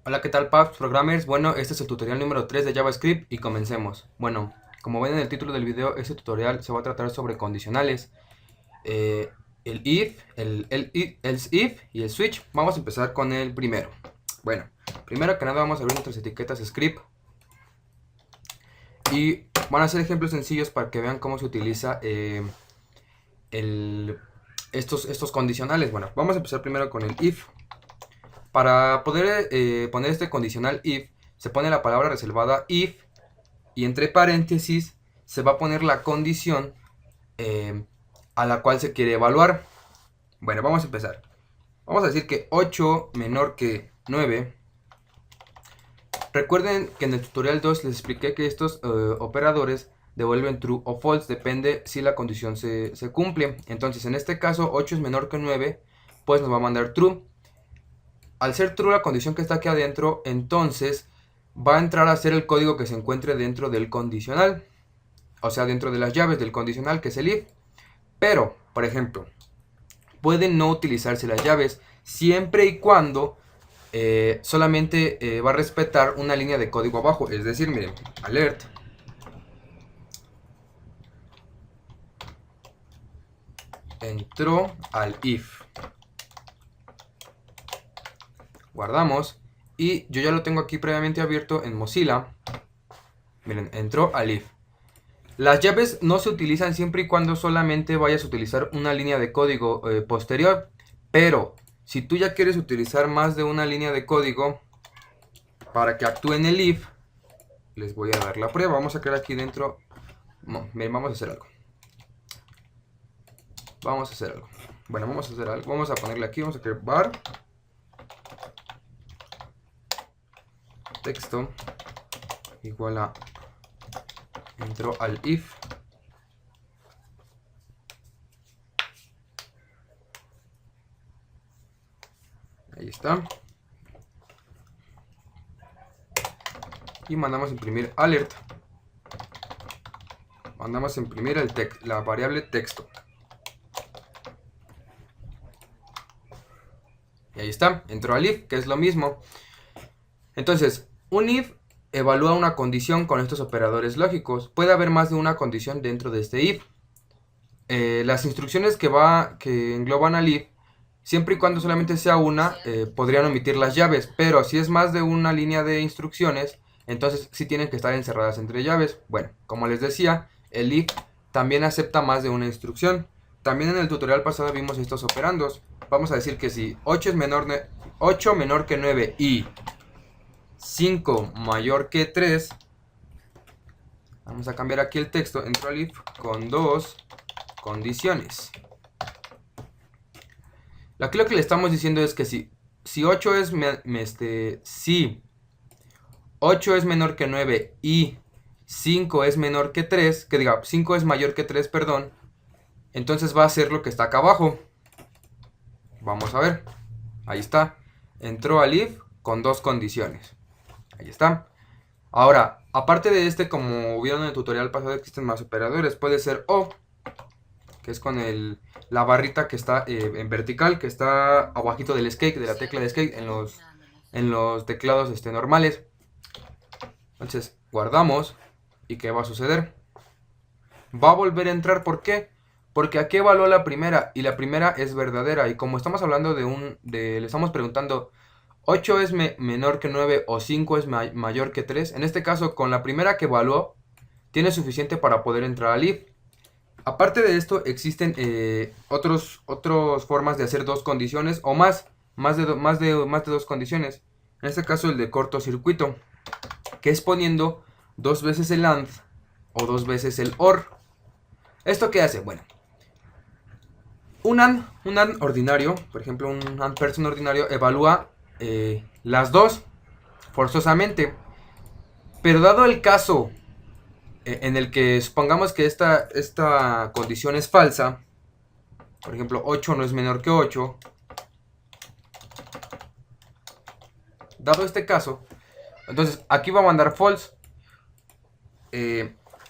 Hola, ¿qué tal, Paps Programmers? Bueno, este es el tutorial número 3 de JavaScript y comencemos. Bueno, como ven en el título del video, este tutorial se va a tratar sobre condicionales. El if, else if y el switch. Vamos a empezar con el primero. Bueno, primero que nada vamos a abrir nuestras etiquetas script. Y van a ser ejemplos sencillos para que vean cómo se utiliza estos condicionales. Bueno, vamos a empezar primero con el if. Para poder poner este condicional if, se pone la palabra reservada if y entre paréntesis se va a poner la condición a la cual se quiere evaluar. Bueno, vamos a empezar. Vamos a decir que 8 menor que 9. Recuerden que en el tutorial 2 les expliqué que estos operadores devuelven true o false, depende si la condición se cumple. Entonces en este caso 8 es menor que 9, pues nos va a mandar true. Al ser true la condición que está aquí adentro, entonces va a entrar a ser el código que se encuentre dentro del condicional. O sea, dentro de las llaves del condicional, que es el if. Pero, por ejemplo, pueden no utilizarse las llaves siempre y cuando solamente va a respetar una línea de código abajo. Es decir, miren, alert. Entró al if. Guardamos. Y yo ya lo tengo aquí previamente abierto en Mozilla. Miren, entró al if. Las llaves no se utilizan siempre y cuando solamente vayas a utilizar una línea de código posterior. Pero si tú ya quieres utilizar más de una línea de código para que actúe en el if, les voy a dar la prueba. Vamos a crear aquí dentro. No, vamos a hacer algo. Vamos a hacer algo. Bueno, vamos a hacer algo. Vamos a ponerle aquí. Vamos a crear var texto igual a entró al if. Ahí está. Y mandamos a imprimir alert. Mandamos a imprimir la variable texto. Y ahí está, entró al if, que es lo mismo. Entonces, un if evalúa una condición con estos operadores lógicos. Puede haber más de una condición dentro de este if. Las instrucciones que engloban al if, siempre y cuando solamente sea una, podrían omitir las llaves. Pero si es más de una línea de instrucciones, entonces sí tienen que estar encerradas entre llaves. Bueno, como les decía, el if también acepta más de una instrucción. También en el tutorial pasado vimos estos operandos. Vamos a decir que si 8 es menor que 9 y 5 mayor que 3, vamos a cambiar aquí el texto, entró al if con dos condiciones. Aquí lo que le estamos diciendo es que si 8 es si 8 es menor que 9 y 5 es menor que 3, que diga 5 es mayor que 3, perdón, entonces va a ser lo que está acá abajo. Vamos a ver. Ahí está. Entró al if con dos condiciones. Ahí está. Ahora, aparte de este, como vieron en el tutorial pasado, existen más operadores. Puede ser O, que es con la barrita que está en vertical, que está abajito del escape, de la tecla de escape, en los teclados normales. Entonces, guardamos. ¿Y qué va a suceder? Va a volver a entrar. ¿Por qué? Porque aquí evaluó la primera y la primera es verdadera. Y como estamos hablando le estamos preguntando 8 es menor que 9 o 5 es mayor que 3. En este caso, con la primera que evaluó, tiene suficiente para poder entrar al if. Aparte de esto, existen otras formas de hacer dos condiciones o más de dos condiciones. En este caso, el de cortocircuito, que es poniendo dos veces el AND o dos veces el OR. ¿Esto qué hace? Bueno, un AND ordinario, por ejemplo, un AND person ordinario, evalúa las dos forzosamente. Pero dado el caso en el que supongamos que esta condición es falsa, por ejemplo, 8 no es menor que 8, dado este caso, entonces aquí va a mandar false.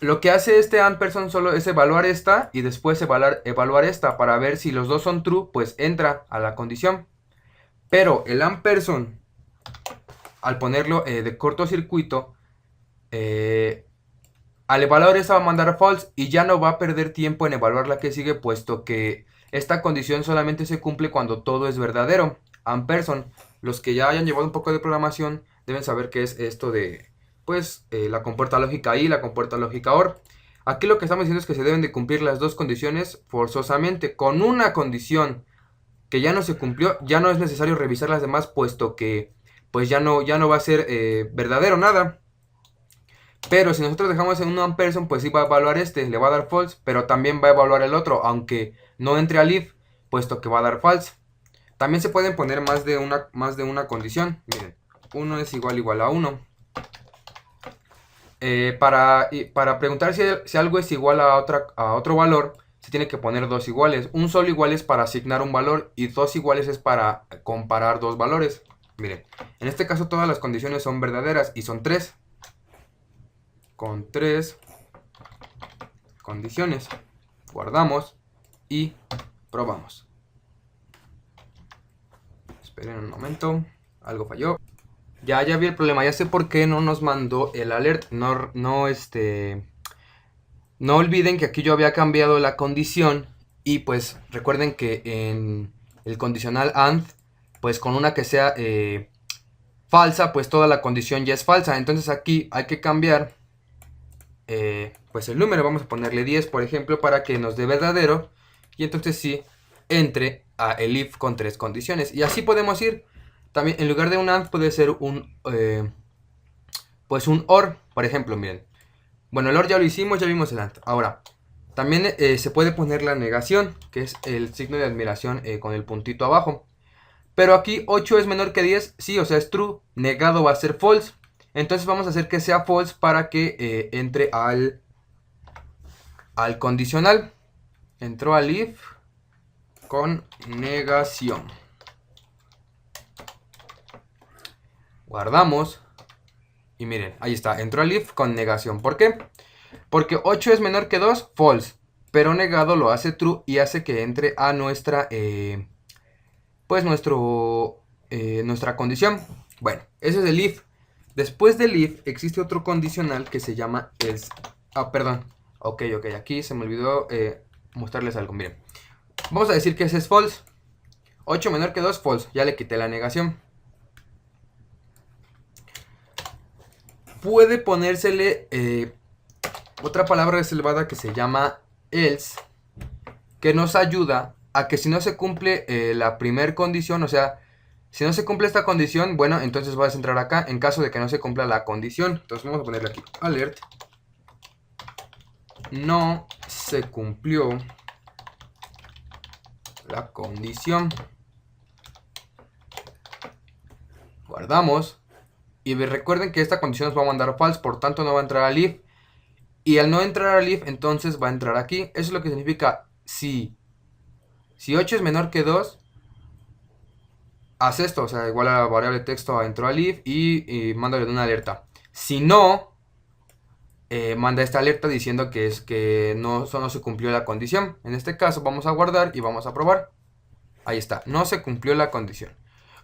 Lo que hace este AND person solo es evaluar esta y después evaluar esta para ver si los dos son true, pues entra a la condición. Pero el ampersand, al ponerlo de cortocircuito, al evaluar esta va a mandar false y ya no va a perder tiempo en evaluar la que sigue, puesto que esta condición solamente se cumple cuando todo es verdadero. Ampersand, los que ya hayan llevado un poco de programación deben saber qué es esto de, pues, la compuerta lógica y la compuerta lógica OR. Aquí lo que estamos diciendo es que se deben de cumplir las dos condiciones forzosamente. Con una condición que ya no se cumplió, ya no es necesario revisar las demás, puesto que pues ya no va a ser verdadero nada. Pero si nosotros dejamos en un ampersand, pues sí va a evaluar este, le va a dar false, pero también va a evaluar el otro, aunque no entre al if, puesto que va a dar false. También se pueden poner más de una condición. Miren, 1 es igual a 1. Para preguntar si algo es igual a otro valor, se tiene que poner dos iguales. Un solo igual es para asignar un valor y dos iguales es para comparar dos valores. Miren, en este caso todas las condiciones son verdaderas y son 3. Con 3 condiciones. Guardamos y probamos. Esperen un momento, algo falló. Ya vi el problema, ya sé por qué no nos mandó el alert. No olviden que aquí yo había cambiado la condición y pues recuerden que en el condicional AND, pues con una que sea falsa, pues toda la condición ya es falsa. Entonces aquí hay que cambiar pues el número, vamos a ponerle 10 por ejemplo para que nos dé verdadero y entonces sí entre a el if con 3 condiciones y así podemos ir. También en lugar de un AND puede ser pues un OR, por ejemplo, miren. Bueno, el OR ya lo hicimos, ya vimos el AND. Ahora, también se puede poner la negación, que es el signo de admiración con el puntito abajo. Pero aquí 8 es menor que 10, sí, o sea, es true. Negado va a ser false. Entonces vamos a hacer que sea false para que entre al condicional. Entró al if con negación. Guardamos. Y miren, ahí está, entró al if con negación. ¿Por qué? Porque 8 es menor que 2, false. Pero negado lo hace true y hace que entre a nuestra, pues nuestra condición. Bueno, ese es el if. Después del if existe otro condicional que se llama else. Ah, perdón. Ok, aquí se me olvidó mostrarles algo. Miren, vamos a decir que ese es false. 8 menor que 2, false. Ya le quité la negación. Puede ponérsele otra palabra reservada que se llama else, que nos ayuda a que si no se cumple la primera condición, o sea, si no se cumple esta condición, bueno, entonces vas a entrar acá en caso de que no se cumpla la condición. Entonces vamos a ponerle aquí, alert, no se cumplió la condición. Guardamos. Y recuerden que esta condición nos va a mandar false, por tanto no va a entrar al if. Y al no entrar al if, entonces va a entrar aquí. Eso es lo que significa si 8 es menor que 2, haz esto, o sea, igual a la variable texto entró al if y mándale una alerta. Si no, manda esta alerta diciendo que no se cumplió la condición. En este caso vamos a guardar y vamos a probar. Ahí está, no se cumplió la condición.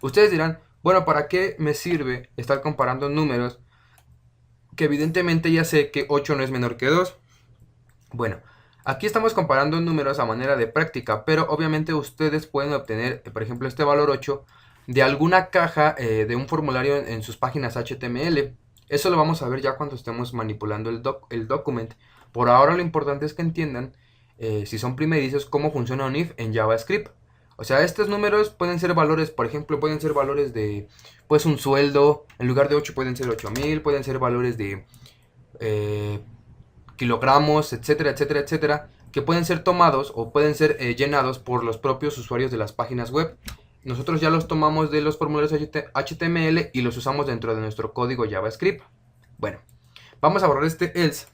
Ustedes dirán, bueno, ¿para qué me sirve estar comparando números? Que evidentemente ya sé que 8 no es menor que 2. Bueno, aquí estamos comparando números a manera de práctica, pero obviamente ustedes pueden obtener, por ejemplo, este valor 8 de alguna caja de un formulario en sus páginas HTML. Eso lo vamos a ver ya cuando estemos manipulando el document. Por ahora lo importante es que entiendan, si son primerizos, cómo funciona un if en JavaScript. O sea, estos números pueden ser valores, por ejemplo, pueden ser valores de, pues, un sueldo. En lugar de 8 pueden ser 8000, pueden ser valores de kilogramos, etcétera, etcétera, etcétera, que pueden ser tomados o pueden ser llenados por los propios usuarios de las páginas web. Nosotros ya los tomamos de los formularios HTML y los usamos dentro de nuestro código JavaScript. Bueno, vamos a borrar este else.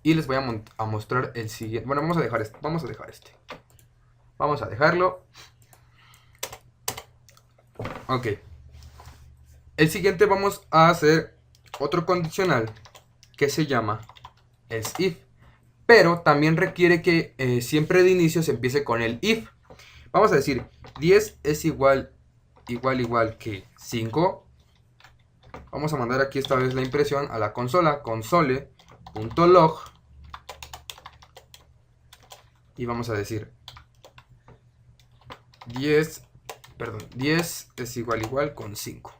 Y les voy a mostrar el siguiente. Bueno, vamos a dejar este. Vamos a dejarlo. Ok. El siguiente vamos a hacer otro condicional que se llama else if. Pero también requiere que siempre de inicio se empiece con el if. Vamos a decir 10 es igual que 5. Vamos a mandar aquí esta vez la impresión a la consola, console.log, y vamos a decir 10 es igual con 5.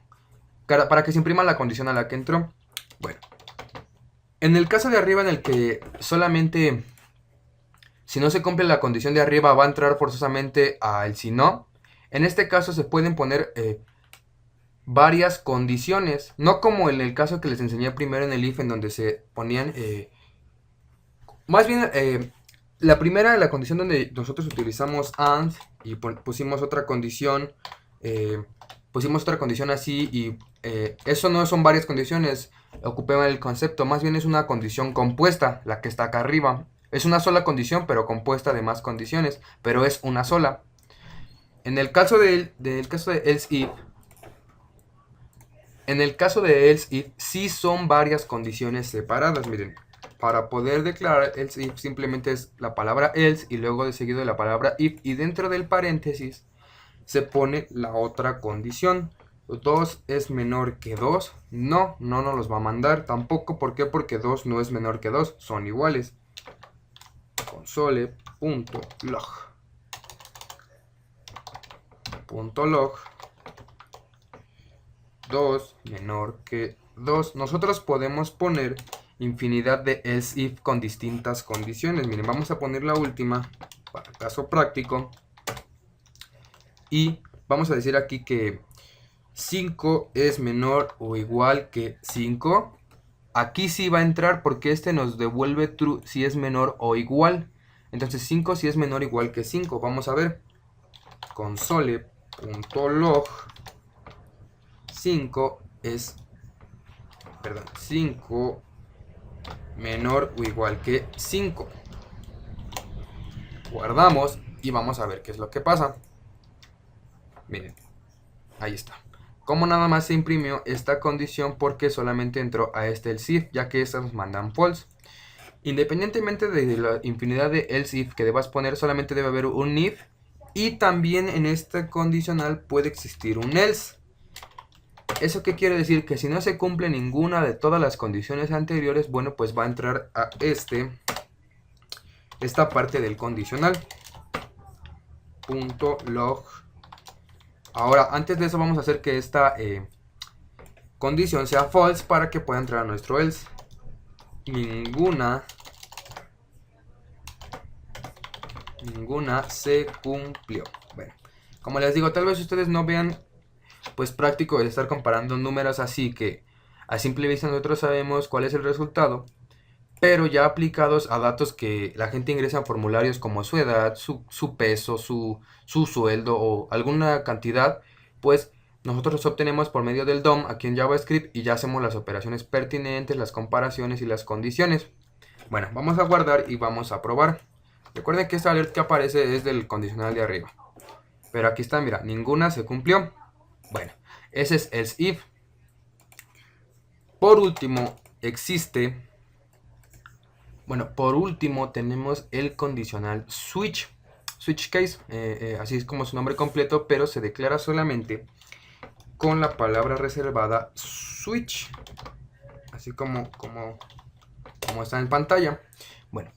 Para que se imprima la condición a la que entró. Bueno, en el caso de arriba en el que solamente si no se cumple la condición de arriba va a entrar forzosamente a el si no, en este caso se pueden poner varias condiciones, no como en el caso que les enseñé primero en el if, en donde se ponían más bien la primera, la condición donde nosotros utilizamos AND y pusimos otra condición, así, y eso no son varias condiciones, ocupé el concepto, más bien es una condición compuesta, la que está acá arriba. Es una sola condición, pero compuesta de más condiciones, pero es una sola. En el caso de else if, sí son varias condiciones separadas. Miren, para poder declarar else if simplemente es la palabra else y luego de seguido de la palabra if, y dentro del paréntesis se pone la otra condición. 2 es menor que 2. No nos los va a mandar tampoco. ¿Por qué? Porque 2 no es menor que 2, son iguales. Console.log 2 menor que 2. Nosotros podemos poner infinidad de else if con distintas condiciones. Miren, vamos a poner la última para caso práctico. Y vamos a decir aquí que 5 es menor o igual que 5. Aquí sí va a entrar porque este nos devuelve true si es menor o igual. Entonces 5 si es menor o igual que 5. Vamos a ver. Console.log 5 menor o igual que 5. Guardamos y vamos a ver qué es lo que pasa. Miren, ahí está. Como nada más se imprimió esta condición porque solamente entró a este else if, ya que estas nos mandan false. Independientemente de la infinidad de else if que debas poner, solamente debe haber un if, y también en este condicional puede existir un else. ¿Eso qué quiere decir? Que si no se cumple ninguna de todas las condiciones anteriores, bueno, pues va a entrar a esta parte del condicional. .log. Ahora, antes de eso vamos a hacer que esta condición sea false para que pueda entrar a nuestro else. Ninguna se cumplió. Bueno, como les digo, tal vez ustedes no vean pues práctico el estar comparando números así, que a simple vista nosotros sabemos cuál es el resultado, pero ya aplicados a datos que la gente ingresa en formularios como su edad, su peso, su sueldo o alguna cantidad, pues nosotros los obtenemos por medio del DOM aquí en JavaScript y ya hacemos las operaciones pertinentes, las comparaciones y las condiciones. Bueno, vamos a guardar y vamos a probar. Recuerden que esta alert que aparece es del condicional de arriba, pero aquí está, mira, ninguna se cumplió. Bueno, ese es else if. Por último tenemos el condicional switch case, así es como su nombre completo, pero se declara solamente con la palabra reservada switch, así como está en pantalla. Bueno,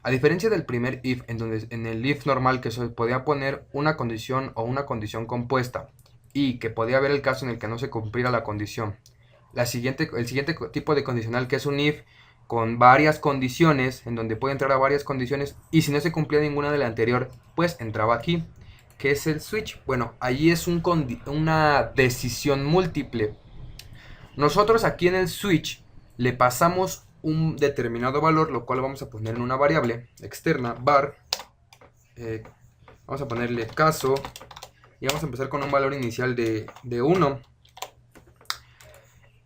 a diferencia del primer if, en el if normal que se podía poner una condición o una condición compuesta y que podía haber el caso en el que no se cumpliera la condición, el siguiente tipo de condicional, que es un if con varias condiciones, en donde puede entrar a varias condiciones, y si no se cumplía ninguna de la anterior, pues entraba aquí, que es el switch. Bueno, allí es una decisión múltiple. Nosotros aquí en el switch le pasamos un determinado valor, lo cual vamos a poner en una variable externa, var, vamos a ponerle caso, y vamos a empezar con un valor inicial de 1.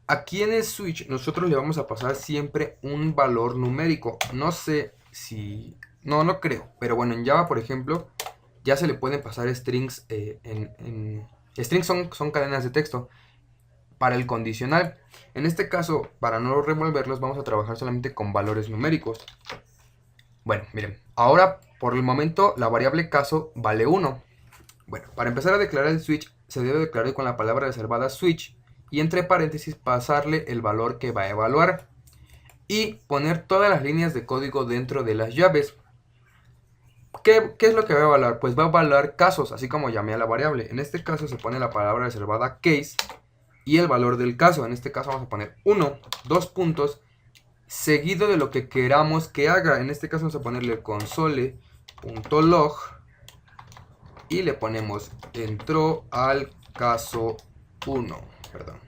Aquí en el switch nosotros le vamos a pasar siempre un valor numérico. No sé si... No creo. Pero bueno, en Java, por ejemplo, ya se le pueden pasar strings. Strings son cadenas de texto para el condicional. En este caso, para no revolverlos, vamos a trabajar solamente con valores numéricos. Bueno, miren. Ahora, por el momento, la variable caso vale 1. Bueno, para empezar a declarar el switch, se debe declarar con la palabra reservada switch y entre paréntesis pasarle el valor que va a evaluar y poner todas las líneas de código dentro de las llaves. ¿Qué es lo que va a evaluar? Pues va a evaluar casos, así como llamé a la variable. En este caso se pone la palabra reservada case y el valor del caso. En este caso vamos a poner 1, 2 puntos, seguido de lo que queramos que haga. En este caso vamos a ponerle console.log y le ponemos entró al caso 1. Perdón.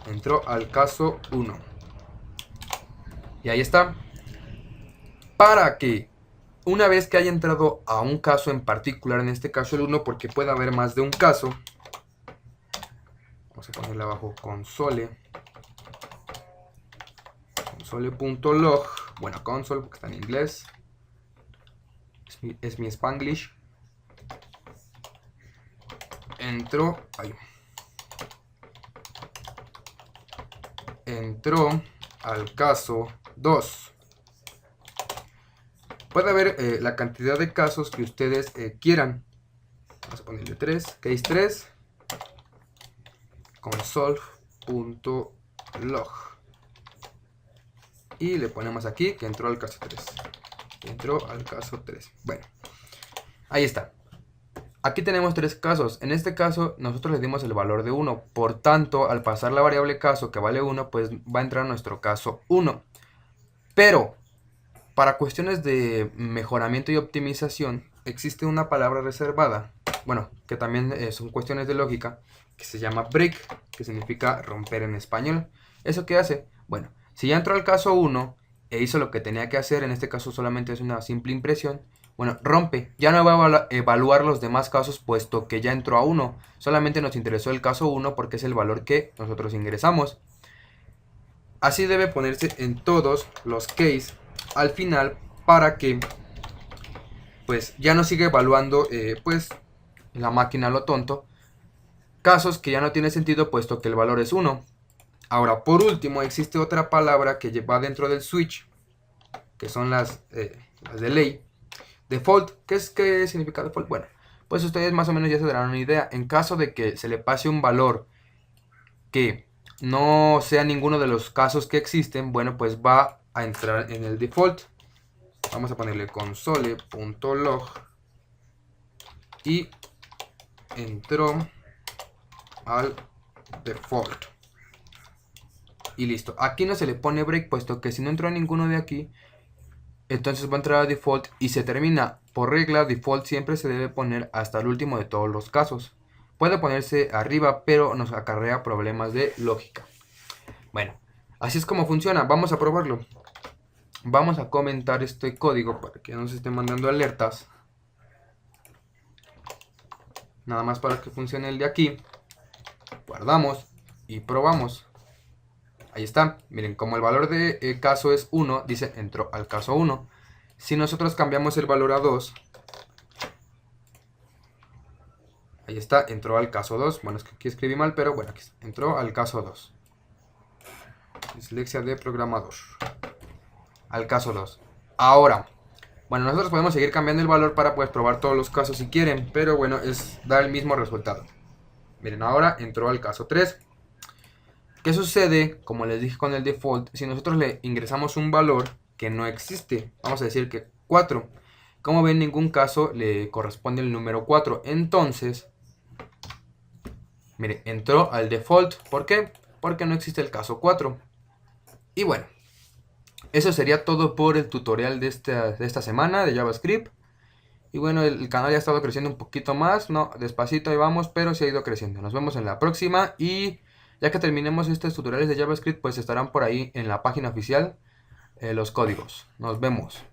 Entró al caso 1. Y ahí está. Para que una vez que haya entrado a un caso en particular, en este caso el 1, porque puede haber más de un caso, vamos a ponerle abajo console.log, bueno, console porque está en inglés, es mi Spanglish. Entró al caso 2. Puede haber la cantidad de casos que ustedes quieran. Vamos a ponerle 3, case 3, console.log. Y le ponemos aquí que entró al caso 3. Entró al caso 3. Bueno, ahí está. Aquí tenemos 3 casos. En este caso nosotros le dimos el valor de 1. Por tanto, al pasar la variable caso que vale 1, pues va a entrar nuestro caso 1. Pero para cuestiones de mejoramiento y optimización, existe una palabra reservada, bueno, que también son cuestiones de lógica, que se llama break, que significa romper en español. ¿Eso qué hace? Bueno, si ya entró al caso 1 e hizo lo que tenía que hacer, en este caso solamente es una simple impresión, bueno, rompe, ya no va a evaluar los demás casos puesto que ya entró a 1, solamente nos interesó el caso 1 porque es el valor que nosotros ingresamos. Así debe ponerse en todos los case al final para que pues ya no siga evaluando pues la máquina lo tonto casos que ya no tiene sentido puesto que el valor es 1. Ahora por último existe otra palabra que va dentro del switch que son las de ley. Default, ¿qué significa default? Bueno, pues ustedes más o menos ya se darán una idea. En caso de que se le pase un valor que no sea ninguno de los casos que existen, bueno, pues va a entrar en el default. Vamos a ponerle console.log y entró al default. Y listo. Aquí no se le pone break, puesto que si no entró ninguno de aquí, entonces va a entrar a default y se termina. Por regla, default siempre se debe poner hasta el último de todos los casos. Puede ponerse arriba, pero nos acarrea problemas de lógica. Bueno, así es como funciona. Vamos a probarlo. Vamos a comentar este código para que no se estén mandando alertas. Nada más para que funcione el de aquí. Guardamos y probamos. Ahí está. Miren, como el valor de caso es 1, dice entró al caso 1. Si nosotros cambiamos el valor a 2, ahí está, entró al caso 2. Bueno, es que aquí escribí mal, pero bueno, aquí está. Entró al caso 2. Dislexia de programador. Al caso 2. Ahora, bueno, nosotros podemos seguir cambiando el valor para pues probar todos los casos si quieren, pero bueno, da el mismo resultado. Miren, ahora entró al caso 3. ¿Qué sucede? Como les dije con el default, si nosotros le ingresamos un valor que no existe, vamos a decir que 4. Como ven, en ningún caso le corresponde el número 4. Entonces, mire, entró al default. ¿Por qué? Porque no existe el caso 4. Y bueno, eso sería todo por el tutorial de esta semana de JavaScript. Y bueno, el canal ya ha estado creciendo un poquito más, no, despacito ahí vamos, pero sí ha ido creciendo. Nos vemos en la próxima y ya que terminemos estos tutoriales de JavaScript, pues estarán por ahí en la página oficial los códigos. Nos vemos.